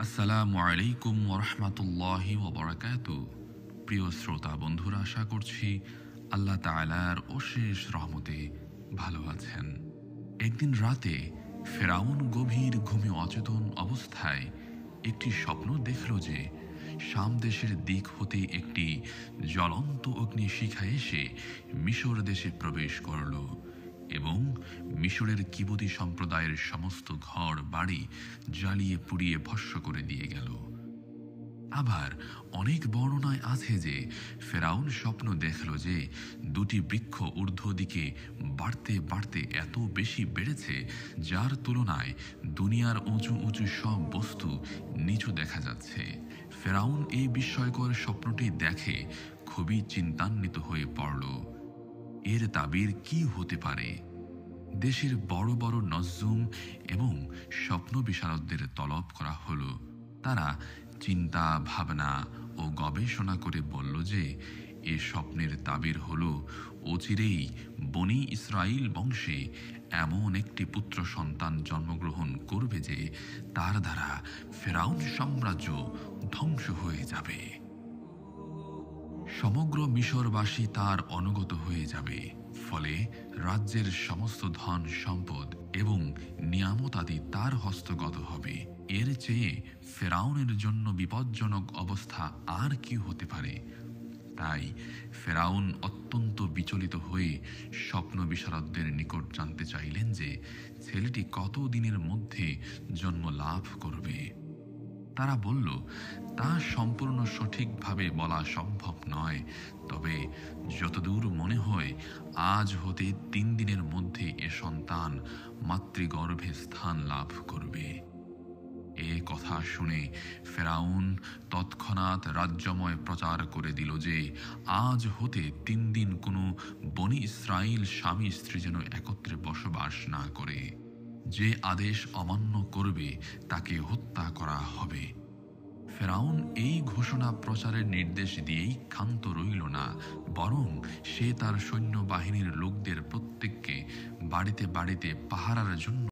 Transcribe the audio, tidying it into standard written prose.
আসসালামু আলাইকুম ওয়া রাহমাতুল্লাহি ওয়া বারাকাতুহু। প্রিয় শ্রোতা বন্ধুরা, আশা করছি আল্লাহ তাআলার অশেষ রহমতে ভালো আছেন। একদিন রাতে ফেরাউন গভীর ঘুমে অচেতন অবস্থায় একটি স্বপ্ন দেখল যে শাম দেশের দিক হতে একটি জ্বলন্ত অগ্নিশিখা এসে মিশর দেশে প্রবেশ করল এবং মিশরের কিবতী সম্প্রদায়ের সমস্ত ঘর বাড়ি জ্বালিয়ে পুড়িয়ে ভস্ম করে দিয়ে গেল। আবার অনেক বর্ণনায় আছে যে ফেরাউন স্বপ্ন দেখল যে দুটি বৃক্ষ ঊর্ধ্ব দিকে বাড়তে বাড়তে এত বেশি বেড়েছে যার তুলনায় দুনিয়ার উঁচু উঁচু সব বস্তু নিচু দেখা যাচ্ছে। ফেরাউন এই বিস্ময়কর স্বপ্নটি দেখে খুবই চিন্তান্বিত হয়ে পড়ল। এর তাবির কি হতে পারে? দেশের বড় বড় নজুম এবং স্বপ্ন বিশারদদের তলব করা হলো। তারা চিন্তা ভাবনা ও গবেষণা করে বলল যে এ স্বপ্নের তাবির হলো অচিরেই বনি ইসরাইল বংশে এমন একটি পুত্র সন্তান জন্মগ্রহণ করবে যে তার দ্বারা ফেরাউন সাম্রাজ্য ধ্বংস হয়ে যাবে। সমগ্র মিশরবাসী তার অনুগত হয়ে যাবে, ফলে রাজ্যের সমস্ত ধন সম্পদ এবং নিয়ামতাদি তার হস্তগত হবে। এর চেয়ে ফেরাউনের জন্য বিপজ্জনক অবস্থা আর কি হতে পারে? তাই ফেরাউন অত্যন্ত বিচলিত হয়ে স্বপ্ন বিশারদদের নিকট জানতে চাইলেন যে ছেলেটি কত দিনের মধ্যে জন্ম লাভ করবে। তারা বলল, তা সম্পূর্ণ সঠিকভাবে বলা সম্ভব নয়, তবে যতদূর মনে হয় আজ হতে 3 দিনের মধ্যে এ সন্তান মাতৃগর্ভে স্থান লাভ করবে। এ কথা শুনে ফেরাউন তৎক্ষণাৎ রাজ্যময় প্রচার করে দিল যে আজ হতে 3 দিন কোনো বনি ইসরাইল স্বামী স্ত্রী যেন একত্রে বসবাস না করে। যে আদেশ অমান্য করবে তাকে হত্যা করা হবে। ফেরাউন এই ঘোষণা প্রচারের নির্দেশ দিয়েই ক্ষান্ত রইল না, বরং সে তার সৈন্যবাহিনীর লোকদের প্রত্যেককে বাড়িতে বাড়িতে পাহারার জন্য